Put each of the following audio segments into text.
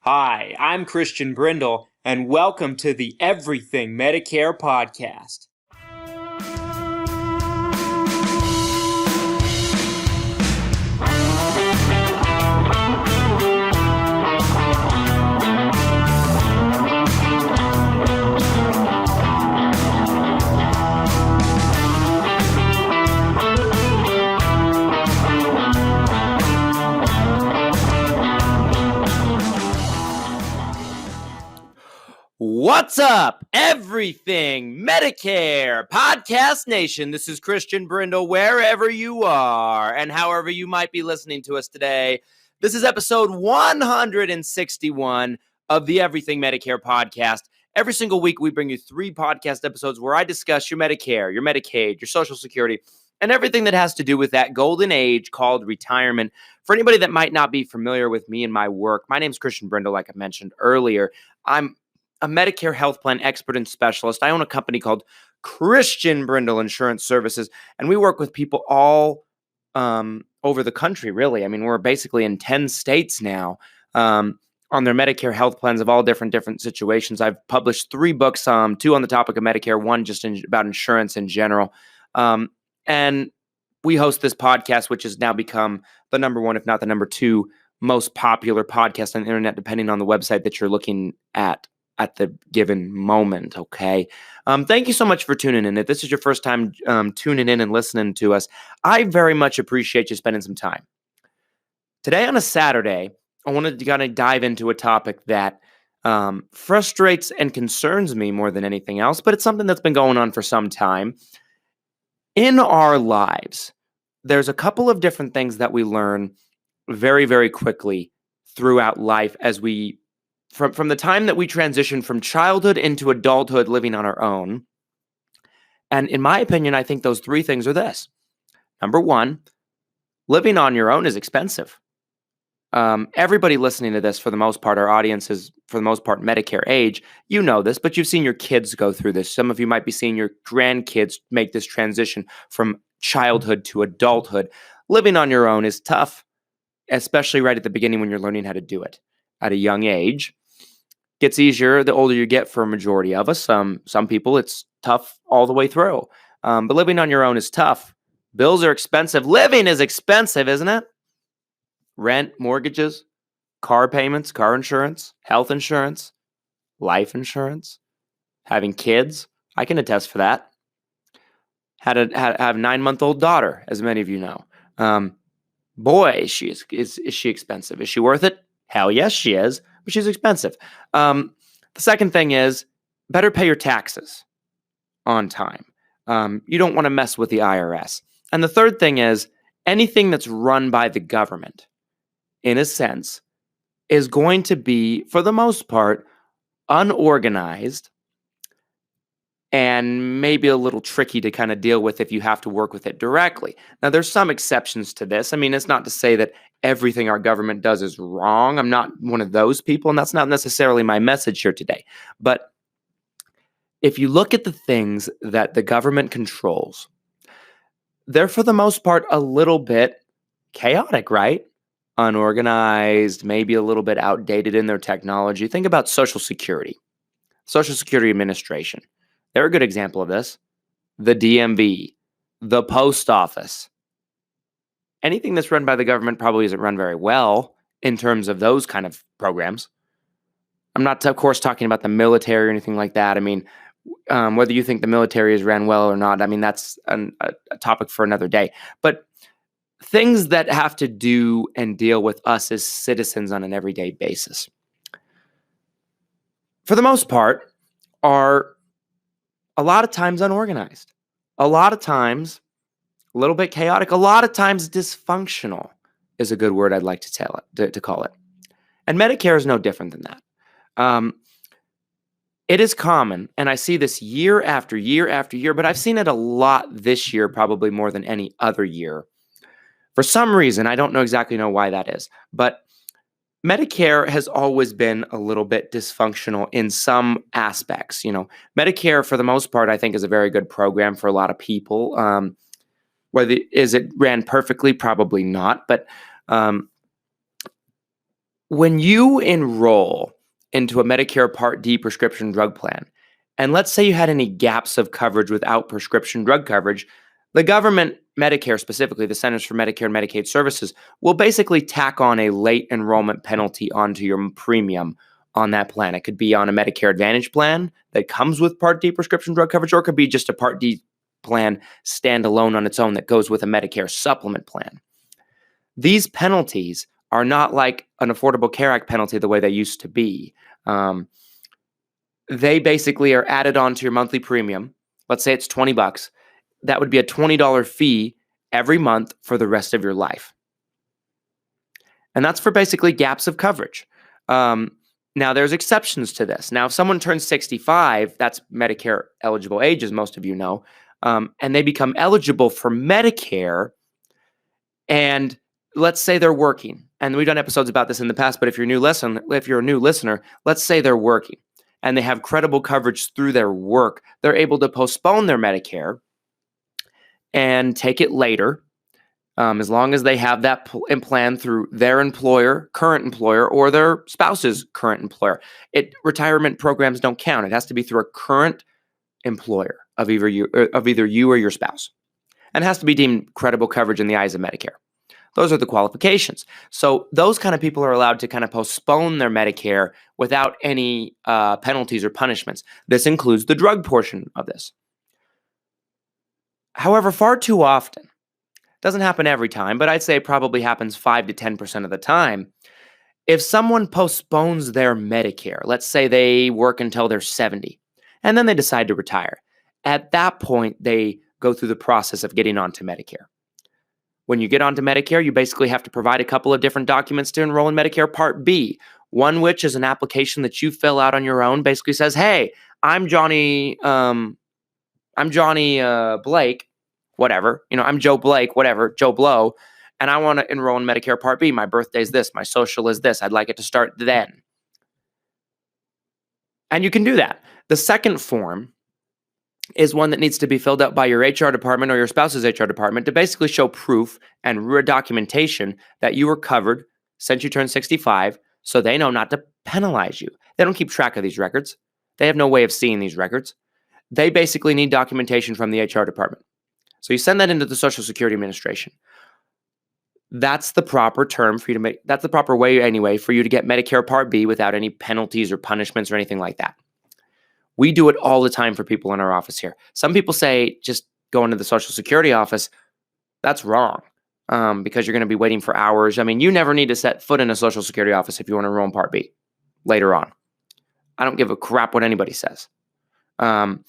Hi, I'm Christian Brindle, and welcome to the Everything Medicare Podcast. What's up, Everything Medicare Podcast Nation? This is Christian Brindle, wherever you are and however you might be listening to us today. This is episode 161 of the Everything Medicare Podcast. Every single week, we bring you 3 podcast episodes where I discuss your Medicare, your Medicaid, your Social Security, and everything that has to do with that golden age called retirement. For anybody that might not be familiar with me and my work, my name is Christian Brindle, like I mentioned earlier. I'm a Medicare health plan expert and specialist. I own a company called Christian Brindle Insurance Services, and we work with people all over the country, really. I mean, we're basically in 10 states now on their Medicare health plans of all different situations. I've published 3 books, 2 on the topic of Medicare, 1 just about insurance in general. And we host this podcast, which has now become the number 1, if not the number 2, most popular podcast on the internet, depending on the website that you're looking at the given moment, okay? Thank you so much for tuning in. If this is your first time tuning in and listening to us, I very much appreciate you spending some time. Today on a Saturday, I wanted to kind of dive into a topic that frustrates and concerns me more than anything else, but it's something that's been going on for some time. In our lives, there's a couple of different things that we learn very, very quickly throughout life as we From the time that we transition from childhood into adulthood living on our own. And in my opinion, I think those 3 things are this. Number 1, living on your own is expensive. Everybody listening to this, for the most part, our audience is, for the most part, Medicare age. You know this, but you've seen your kids go through this. Some of you might be seeing your grandkids make this transition from childhood to adulthood. Living on your own is tough, especially right at the beginning when you're learning how to do it at a young age. Gets easier the older you get for a majority of us. Some people, it's tough all the way through. But living on your own is tough. Bills are expensive. Living is expensive, isn't it? Rent, mortgages, car payments, car insurance, health insurance, life insurance, having kids. I can attest for that. Have a 9-month-old daughter, as many of you know. Boy, is she expensive. Is she worth it? Hell yes, she is. But she's expensive. The second thing is better pay your taxes on time. You don't want to mess with the IRS. And the third thing is anything that's run by the government, in a sense, is going to be, for the most part, unorganized and maybe a little tricky to kind of deal with if you have to work with it directly. Now, there's some exceptions to this. I mean, it's not to say that everything our government does is wrong. I'm not one of those people, and that's not necessarily my message here today. But if you look at the things that the government controls, they're for the most part a little bit chaotic, right? Unorganized, maybe a little bit outdated in their technology. Think about Social Security, Social Security Administration. They're a good example of this. The DMV, the post office. Anything that's run by the government probably isn't run very well in terms of those kind of programs. I'm not, of course, talking about the military or anything like that. I mean, whether you think the military is ran well or not, I mean, that's a topic for another day. But things that have to do and deal with us as citizens on an everyday basis, for the most part, are a lot of times unorganized, a lot of times a little bit chaotic, a lot of times dysfunctional is a good word I'd like to call it. And Medicare is no different than that. It is common, and I see this year after year after year, but I've seen it a lot this year, probably more than any other year. For some reason, I don't exactly know why that is, but Medicare has always been a little bit dysfunctional in some aspects. You know, Medicare, for the most part, I think is a very good program for a lot of people. Is it ran perfectly? Probably not. But When you enroll into a Medicare Part D prescription drug plan, and let's say you had any gaps of coverage without prescription drug coverage, the government, Medicare specifically, the Centers for Medicare and Medicaid Services, will basically tack on a late enrollment penalty onto your premium on that plan. It could be on a Medicare Advantage plan that comes with Part D prescription drug coverage, or it could be just a Part D plan standalone on its own that goes with a Medicare supplement plan. These penalties are not like an Affordable Care Act penalty the way they used to be. They basically are added on to your monthly premium. Let's say it's $20. That would be a $20 fee every month for the rest of your life. And that's for basically gaps of coverage. Now, there's exceptions to this. Now, if someone turns 65, that's Medicare eligible age, as most of you know, and they become eligible for Medicare, and let's say they're working. And we've done episodes about this in the past, but if you're a new listener, let's say they're working and they have credible coverage through their work, they're able to postpone their Medicare and take it later, as long as they have that plan through their employer, current employer, or their spouse's current employer. Retirement programs don't count. It has to be through a current employer of either you or your spouse, and it has to be deemed credible coverage in the eyes of Medicare. Those are the qualifications. So those kind of people are allowed to kind of postpone their Medicare without any penalties or punishments. This includes the drug portion of this. However, far too often, doesn't happen every time, but I'd say it probably happens 5 to 10% of the time. If someone postpones their Medicare, let's say they work until they're 70, and then they decide to retire. At that point, they go through the process of getting onto Medicare. When you get onto Medicare, you basically have to provide a couple of different documents to enroll in Medicare Part B, one which is an application that you fill out on your own, basically says, hey, I'm Johnny Blake, whatever, I'm Joe Blake, whatever, Joe Blow, and I want to enroll in Medicare Part B. My birthday's this, my social is this, I'd like it to start then. And you can do that. The second form is one that needs to be filled out by your HR department or your spouse's HR department to basically show proof and documentation that you were covered since you turned 65, so they know not to penalize you. They don't keep track of these records. They have no way of seeing these records. They basically need documentation from the HR department. So you send that into the Social Security Administration. That's the proper term for you to make. That's the proper way anyway for you to get Medicare Part B without any penalties or punishments or anything like that. We do it all the time for people in our office here. Some people say just go into the Social Security office. That's wrong, because you're going to be waiting for hours. I mean, you never need to set foot in a Social Security office if you want to enroll in Part B later on. I don't give a crap what anybody says. Done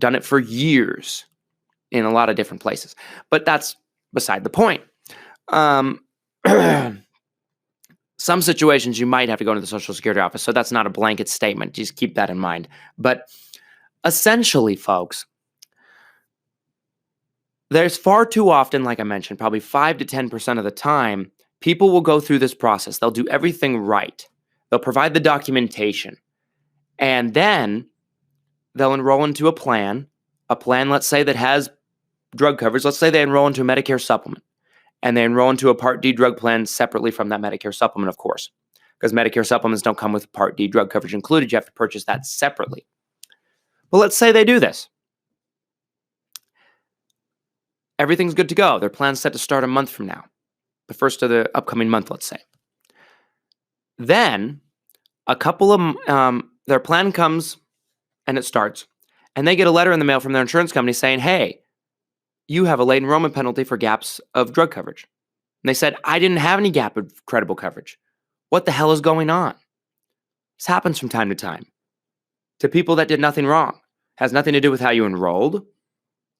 it for years in a lot of different places, but that's beside the point. Some situations you might have to go into the Social Security office, so that's not a blanket statement. Just keep that in mind. But essentially, folks, there's far too often, like I mentioned, probably 5 to 10% of the time, people will go through this process. They'll do everything right. They'll provide the documentation, and then they'll enroll into a plan, let's say, that has drug coverage. Let's say they enroll into a Medicare supplement. And they enroll into a Part D drug plan separately from that Medicare supplement, of course, because Medicare supplements don't come with Part D drug coverage included. You have to purchase that separately. But let's say they do this. Everything's good to go. Their plan's set to start a month from now, the first of the upcoming month, let's say. Then their plan comes and it starts, and they get a letter in the mail from their insurance company saying, hey, you have a late enrollment penalty for gaps of drug coverage. And they said, I didn't have any gap of credible coverage. What the hell is going on? This happens from time to time to people that did nothing wrong. It has nothing to do with how you enrolled.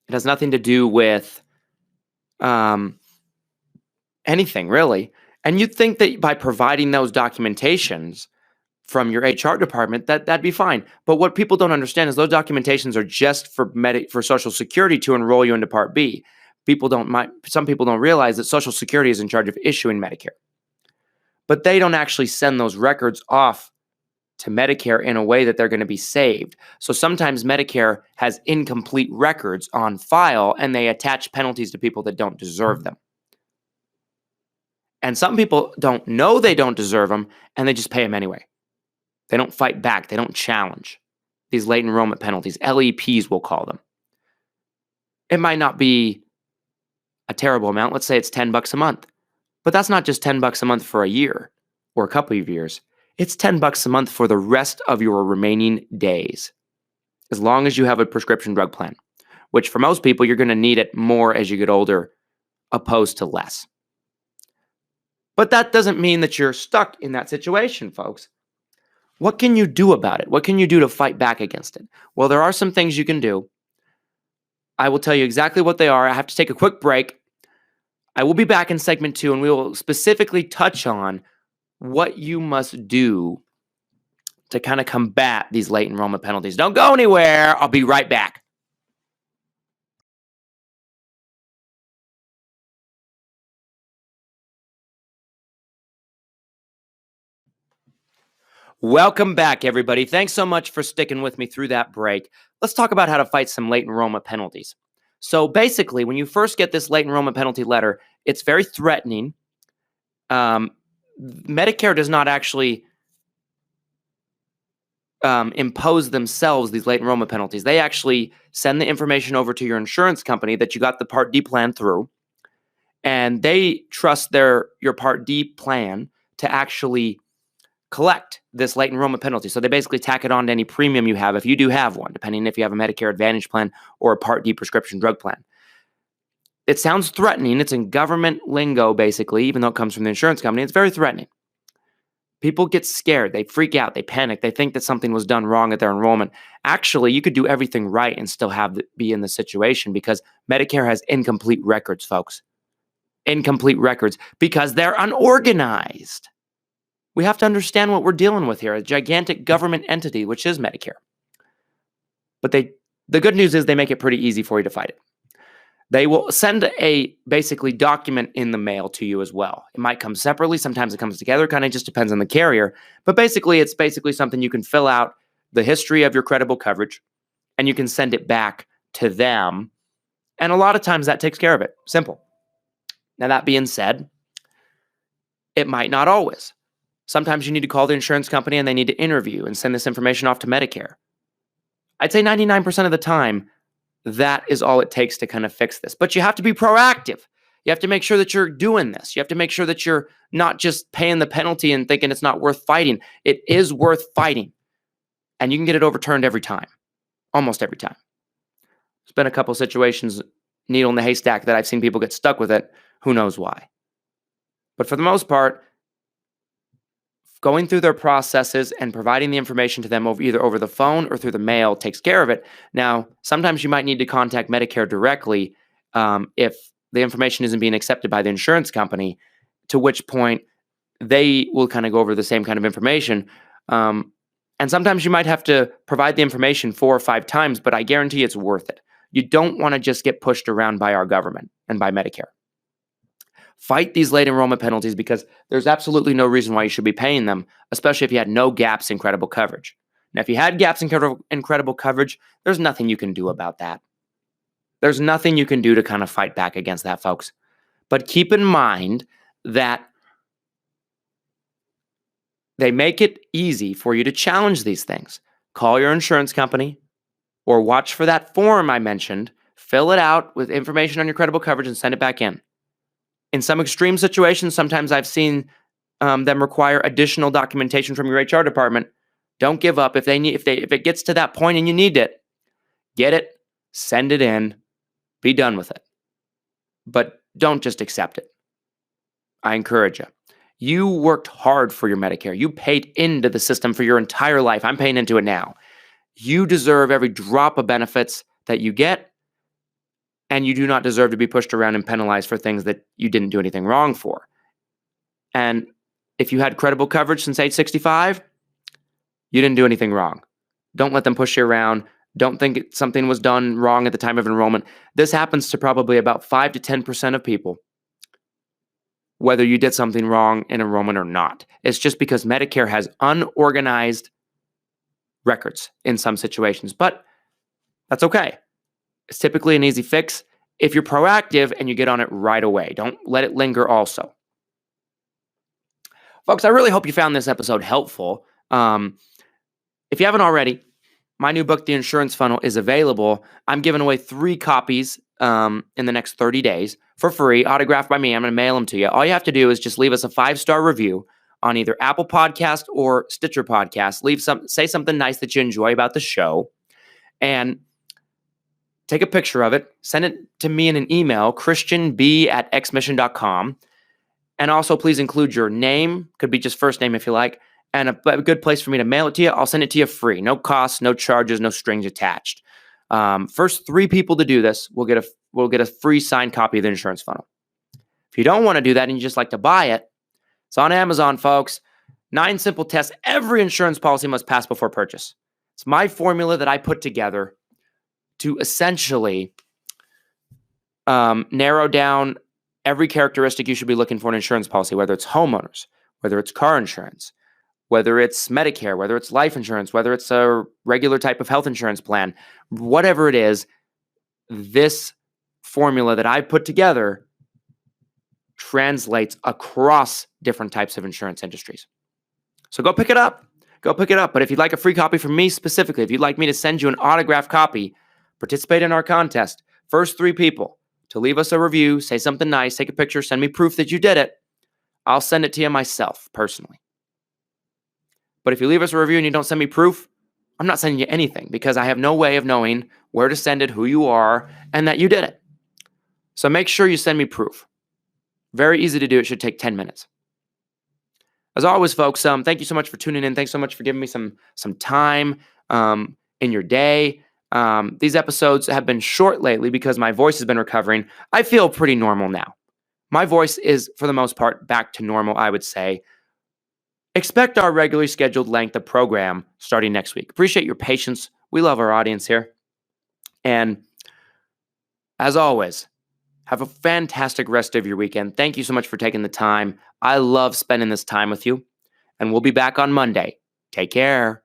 It has nothing to do with anything, really. And you'd think that by providing those documentations from your HR department, that'd be fine. But what people don't understand is those documentations are just for Social Security to enroll you into Part B. Some people don't realize that Social Security is in charge of issuing Medicare. But they don't actually send those records off to Medicare in a way that they're going to be saved. So sometimes Medicare has incomplete records on file, and they attach penalties to people that don't deserve them. And some people don't know they don't deserve them, and they just pay them anyway. They don't fight back. They don't challenge these late enrollment penalties. LEPs, we'll call them. It might not be a terrible amount. Let's say it's $10 a month. But that's not just $10 a month for a year or a couple of years. It's $10 a month for the rest of your remaining days, as long as you have a prescription drug plan, which for most people, you're going to need it more as you get older, opposed to less. But that doesn't mean that you're stuck in that situation, folks. What can you do about it? What can you do to fight back against it? Well, there are some things you can do. I will tell you exactly what they are. I have to take a quick break. I will be back in segment 2, and we will specifically touch on what you must do to kind of combat these late enrollment penalties. Don't go anywhere. I'll be right back. Welcome back, everybody. Thanks so much for sticking with me through that break. Let's talk about how to fight some late enrollment penalties. So basically, when you first get this late enrollment penalty letter, it's very threatening. Medicare does not actually impose themselves these late enrollment penalties. They actually send the information over to your insurance company that you got the Part D plan through, and they trust your Part D plan to actually collect this late enrollment penalty. So they basically tack it on to any premium you have, if you do have one, depending if you have a Medicare Advantage plan or a Part D prescription drug plan. It sounds threatening. It's in government lingo, basically, even though it comes from the insurance company. It's very threatening. People get scared. They freak out. They panic. They think that something was done wrong at their enrollment. Actually, you could do everything right and still be in the situation, because Medicare has incomplete records, folks. Incomplete records because they're unorganized. We have to understand what we're dealing with here, a gigantic government entity, which is Medicare. But the good news is they make it pretty easy for you to fight it. They will send a basically document in the mail to you as well. It might come separately. Sometimes it comes together. Kind of just depends on the carrier. But basically, it's something you can fill out, the history of your credible coverage, and you can send it back to them. And a lot of times that takes care of it. Simple. Now, that being said, it might not always. Sometimes you need to call the insurance company and they need to interview and send this information off to Medicare. I'd say 99% of the time, that is all it takes to kind of fix this. But you have to be proactive. You have to make sure that you're doing this. You have to make sure that you're not just paying the penalty and thinking it's not worth fighting. It is worth fighting. And you can get it overturned every time. Almost every time. There's been a couple situations, needle in the haystack, that I've seen people get stuck with it. Who knows why? But for the most part, going through their processes and providing the information to them either over the phone or through the mail takes care of it. Now, sometimes you might need to contact Medicare directly if the information isn't being accepted by the insurance company, to which point they will kind of go over the same kind of information. And sometimes you might have to provide the information 4 or 5 times, but I guarantee it's worth it. You don't want to just get pushed around by our government and by Medicare. Fight these late enrollment penalties, because there's absolutely no reason why you should be paying them, especially if you had no gaps in credible coverage. Now, if you had gaps in credible coverage, there's nothing you can do about that. There's nothing you can do to kind of fight back against that, folks. But keep in mind that they make it easy for you to challenge these things. Call your insurance company or watch for that form I mentioned, fill it out with information on your credible coverage and send it back in. In some extreme situations, sometimes I've seen them require additional documentation from your HR department. Don't give up. If it gets to that point and you need it, get it, send it in, be done with it. But don't just accept it. I encourage you. You worked hard for your Medicare. You paid into the system for your entire life. I'm paying into it now. You deserve every drop of benefits that you get. And you do not deserve to be pushed around and penalized for things that you didn't do anything wrong for. And if you had credible coverage since age 65, you didn't do anything wrong. Don't let them push you around. Don't think something was done wrong at the time of enrollment. This happens to probably about 5 to 10% of people, whether you did something wrong in enrollment or not. It's just because Medicare has unorganized records in some situations. But that's okay. It's typically an easy fix if you're proactive and you get on it right away. Don't let it linger also. Folks, I really hope you found this episode helpful. If you haven't already, my new book, The Insurance Funnel, is available. I'm giving away 3 copies in the next 30 days for free, autographed by me. I'm going to mail them to you. All you have to do is just leave us a 5-star review on either Apple Podcast or Stitcher Podcast. Say something nice that you enjoy about the show, and take a picture of it. Send it to me in an email, christianb@xmission.com. And also, please include your name. Could be just first name if you like. And a good place for me to mail it to you. I'll send it to you free. No costs, no charges, no strings attached. First 3 people to do this will get a free signed copy of the Insurance Funnel. If you don't want to do that and you just like to buy it, it's on Amazon, folks. 9 simple tests every insurance policy must pass before purchase. It's my formula that I put together to essentially narrow down every characteristic you should be looking for in an insurance policy, whether it's homeowners, whether it's car insurance, whether it's Medicare, whether it's life insurance, whether it's a regular type of health insurance plan, whatever it is, this formula that I put together translates across different types of insurance industries. So go pick it up. But if you'd like a free copy from me specifically, if you'd like me to send you an autographed copy, participate in our contest. First 3 people to leave us a review, say something nice, take a picture, send me proof that you did it, I'll send it to you myself personally. But if you leave us a review and you don't send me proof, I'm not sending you anything because I have no way of knowing where to send it, who you are, and that you did it. So make sure you send me proof. Very easy to do. It should take 10 minutes. As always, folks, thank you so much for tuning in. Thanks so much for giving me some time in your day. These episodes have been short lately because my voice has been recovering. I feel pretty normal now. My voice is, for the most part, back to normal, I would say. Expect our regularly scheduled length of program starting next week. Appreciate your patience. We love our audience here. And as always, have a fantastic rest of your weekend. Thank you so much for taking the time. I love spending this time with you. And we'll be back on Monday. Take care.